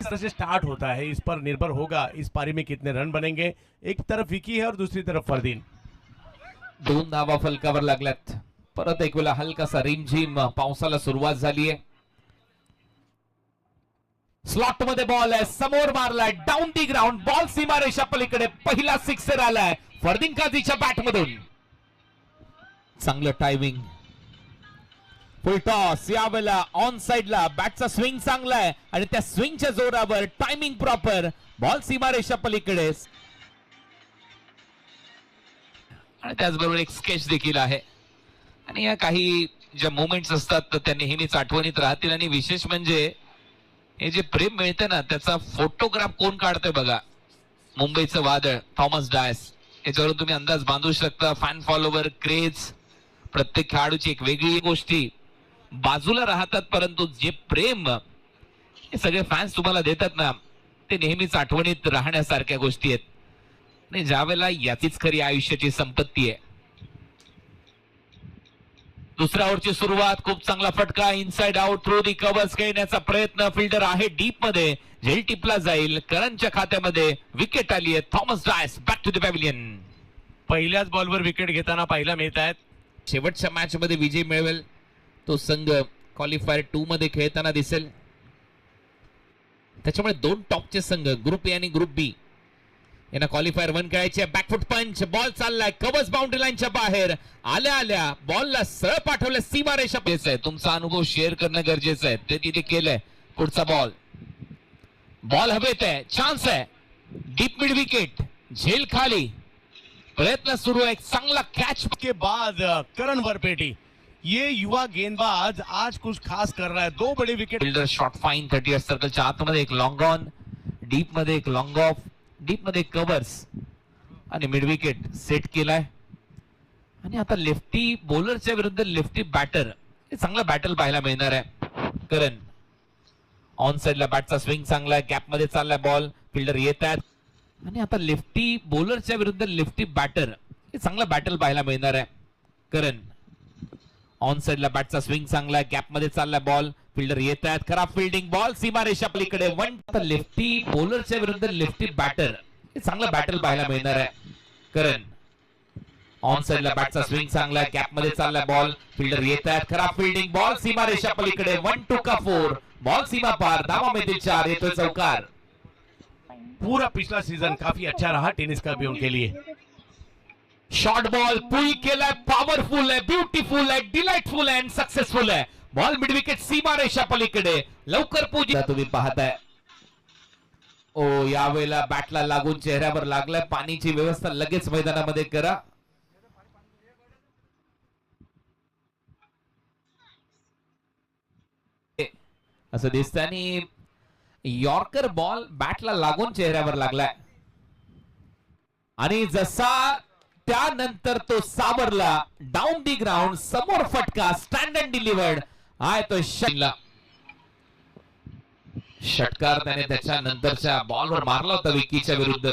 तरह से स्टार्ट होता है इस पर निर्भर होगा इस पारी में कितने रन बनेंगे। एक तरफ विकी है और दूसरी तरफ फरदीन। 2 धावा फलकावर लागल्यात। परत एक वेळा हलकासा रिमझिम पावसाला सुरुवात झाली आहे। स्लॉट मध्ये बॉल आहे, समोर मारलाय, डाऊन दी ग्राउंड, बॉल सीमारेषा पलीकडे, पहिला सिक्सर आलाय फरदीन काझीच्या बॅट मधून। चांगलं टायमिंग, फुल टॉस, यावेळेला ऑन साइडला बॅटचा स्विंग चांगला आहे आणि त्या स्विंगच्या जोरावर टायमिंग प्रॉपर, बॉल सीमारेषा पलीकडे। आणि त्याचबरोबर एक स्केच देखील आहे आणि या काही ज्या मोमेंट्स असतात तर त्या नेहमीच आठवणीत राहतील। आणि विशेष म्हणजे हे जे प्रेम मिळते ना त्याचा फोटोग्राफ कोण काढतोय बघा, मुंबईचं वादळ थॉमस डायस, याच्यावरून तुम्ही अंदाज बांधू शकता। फॅन फॉलोवर, क्रेज, प्रत्येक खेळाडूची एक वेगळी गोष्टी बाजूला राहतात, परंतु जे प्रेम हे सगळे फॅन्स तुम्हाला देतात ना ते नेहमीच आठवणीत राहण्यासारख्या गोष्टी आहेत। आणि ज्यावेळेला याचीच खरी आयुष्याची संपत्ती आहे। दुसऱ्या ओव्हरची सुरुवात, खूप चांगला फटका, inside out, through the covers खेळण्याचा प्रयत्न, फिल्डर आहे डीप मध्ये, झेल टिपला जाईल, करंजच्या खात्यामध्ये विकेट आली आहे। Thomas Dias back to the pavilion. पहिल्याच बॉलवर विकेट घेताना पाहायला मिळत आहेत। शेवटच्या मॅच मध्ये विजय मिळवेल तो संघ क्वालिफायर 2 मध्ये खेळताना दिसेल। त्याच्यामुळे 2 टॉपचे संघ ग्रुप ए आणि ग्रुप बी यांना क्वालिफायर 1 खेळायचे। बॅकफुट पंच, बॉल चाललाय, कव्हर्स बाउंड्री लाईनच्या बाहेर, आल्या आल्या बॉलला सरळ पाठवलं सीमारेषा। तुमचा अनुभव शेअर करणं गरजेचं आहे, ते तिथे केलंय। पुढचा बॉल, बॉल हवेत आहे, चान्स आहे, डीप मिड विकेट, झेल खाली, प्रयत्न सुरू आहे, चांगला कॅच के बाद करण वरपेटी, ये युवा गेंदबाज आज कुछ खास कर रहा है। 2 बड़े विकेट। फिल्डर शॉट फाइन 38 सर्कलच्या आतमध्ये, एक लॉंग ऑन, डीप मध्ये एक लॉंग ऑफ, डीप मध्ये कव्हर्स आणि मिड विकेट सेट केलाय। आणि आता लेफ्टी बॉलरच्या विरुद्ध लेफ्टी बॅटर, हे चांगला बॅटल पाहायला मिळणार आहे। करण ऑन साइडला बॅटचा स्विंग चांगला आहे, गॅप मध्ये चाललाय बॉल, फिल्डर येत आहेत। आणि आता लेफ्टी बॉलरच्या विरुद्ध लेफ्टी बॅटर, हे चांगला बॅटल पाहायला मिळणार आहे। करण ऑन साइडला बॅटचा स्विंग चांगला आहे, गॅप मध्ये चाललाय बॉल, फिल्डर येत आहेत, खराब फिल्डिंग, बॉल सीमारेषा पलीकडे, 1। लेफ्टी बॉलरच्या विरुद्ध लेफ्टी बॅटर, हे चांगला बॅटल पाहायला मिळणार आहे। करण ऑन साइडला बॅटचा स्विंग चांगला आहे, गॅप मध्ये चाललाय बॉल, फिल्डर येत आहेत, खराब फिल्डिंग, बॉल सीमारेषा पलीकडे, 1 का 4, बॉल सीमा पार, धावा में 4, येतोय चौकार। पूरा पिछला सीजन काफी अच्छा रहा टेनिस का भी उनके लिए। शॉर्ट बॉल पुल केलाय, पॉवरफुल आहे, ब्युटिफुल आहे, डिलाइटफुल आहे, सक्सेसफुल आहे, बॉल मिड विकेट सीमारेषा पलीकडे, लवकर पूजा तुम्ही पाहताय। ओ यावेळेला बॅटला लागून चेहऱ्यावर लागलाय, पाणीची व्यवस्था लगेच मैदानामध्ये करा। असं दिसतंय आणि यॉर्कर बॉल बॅटला लागून चेहऱ्यावर लागलाय आणि जसा त्यानंतर तो सावरला, डाऊन दी ग्राउंड, समोर फटका, स्टँड अँड डिलिव्हर्ड आहे तो शटला। षटकार त्याने त्याच्या नंतरच्या बॉलवर मारला होता विकीच्या विरुद्ध।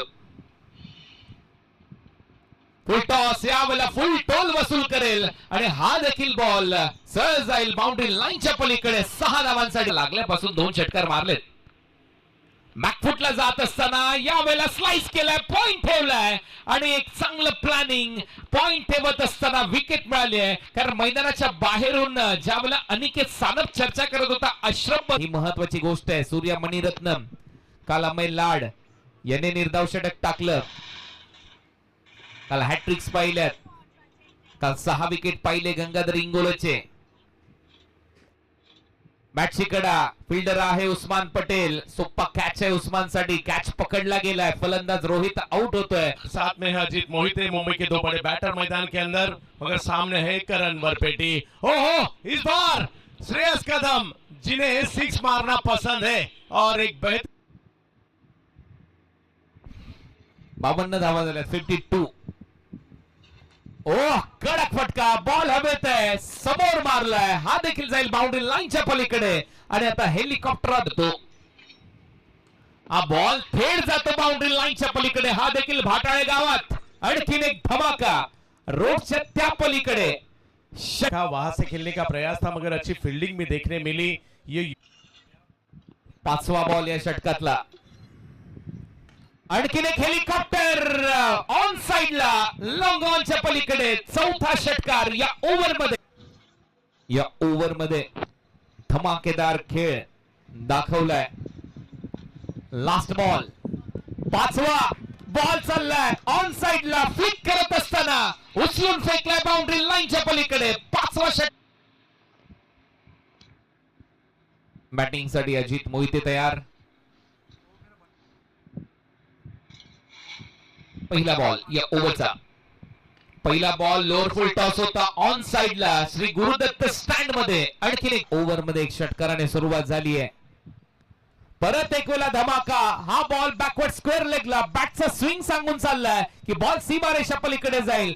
फुल टॉस, यावेळेला फुल टोल वसूल करेल आणि हा देखील बॉल सरळ जाईल बाउंड्री लाईनच्या पलीकडे। 6 धावांसाठी लागल्यापासून 2 षटकार मारलेत। बॅकफुटला जात असताना यावेळेला स्लाइस केलाय, पॉइंट ठेवलाय आणि एक चांगलं प्लॅनिंग, पॉइंट ठेवत असताना विकेट मिळाली आहे। कारण मैदानाच्या बाहेरून ज्यावेळेला अनिकेत सानप चर्चा करत होता, अश्रफ, ही महत्वाची गोष्ट आहे। सूर्या मणिरत्नम, काल अमय लाड याने निर्धाव षटक टाकलं, काल हॅट्रिक्स पाहिल्यात, काल 6 विकेट पाहिले गंगाधर इंगोलचे। बॅटची कडा, फिल्डर आहे उस्मान पटेल, सोप्पा कॅच आहे उस्मान साठी, कॅच पकडला गेलाय, फलंदाज रोहित आउट होतोय। साथ में है अजीत मोहिते, मुंबई के 2 बड़े बैटर मैदान के अंदर, मगर सामने है करण वरपेटी। ओहो, इस बार श्रेयस कदम जिन्हें 6 मारना पसंद है और एक 52 धावा झाल्या, 52। ओह, कडक फटका, बॉल हवेत आहे, समोर मारलाय, हा देखील जाईल बाउंड्री लाईनच्या पलीकडे आणि आता हेलिकॉप्टर तो हा बॉल थेट जातो बाउंड्री लाईनच्या पलीकडे। हा देखील भाटाळे गावात आणखीन एक धमाका, रोडच्या त्या पलीकडे। वहां से खेलने का प्रयास था मगर अच्छी फील्डिंग भी देखने मिली। ये 5वा बॉल या षटकातला. आणखीन एक हेलिकॉप्टर ऑन साइडला लॉंग ऑनच्या पलीकडे. 4था षटकार या ओव्हरमध्ये धमाकेदार खेळ दाखवलाय. लास्ट बॉल 5वा बॉल चाललाय ऑन साइडला. फ्लिक करत असताना उचलून फेकलाय बाउंड्री लाईनच्या पलीकडे. 5वा षटकार. बॅटिंग साठी अजित मोहिते तयार. पहिला बॉल या ओव्हरचा. पहिला बॉल लोअर फुल टॉस होता ऑन साइडला. श्री गुरुदत्त स्टँड मध्ये. आणखीन एक ओव्हरमध्ये एक षटकाराने सुरुवात झाली आहे. परत एक वेळा धमाका. हा बॉल बॅकवर्ड स्क्वेअर लेगला. बॅटचा स्विंग सांगून चाललाय की बॉल सीमारेषा पलीकडे जाईल.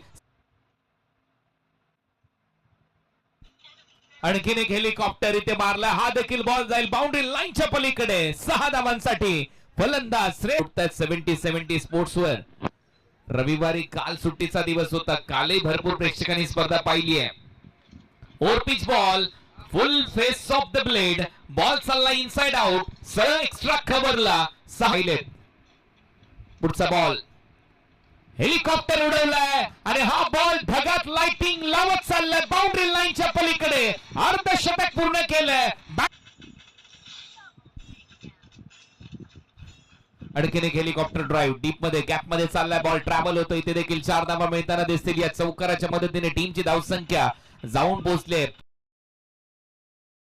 आणखीन एक हेलिकॉप्टर इथे मारला. हा देखील बॉल जाईल बाउंड्री लाईनच्या पलीकडे. 6 धावांसाठी फलंदाज श्रेय. 70-70 स्पोर्ट्सवर. रविवारी काल सुट्टीचा दिवस होता. कालही भरपूर प्रेक्षकांनी स्पर्धा पाहिली आहे. Over pitch ball full face of the blade. Ball चालला इनसाइड आउट. सरळ एक्स्ट्रा कव्हरला. 6 पुढचा बॉल हेलिकॉप्टर उडवलाय आणि हा बॉल ढगात लाइटिंग लावत चाललाय बाउंड्री लाईनच्या पलीकडे. अर्धशतक पूर्ण केलंय. आणखीन एक हेलिकॉप्टर ड्राईव्ह डीप मध्ये गॅप मध्ये चाललाय. बॉल ट्रॅव्हल होतो. इथे देखील 4 धावा मिळताना दिसतील. या चौकाराच्या मदतीने टीमची धावसंख्या जाऊन पोहोचले.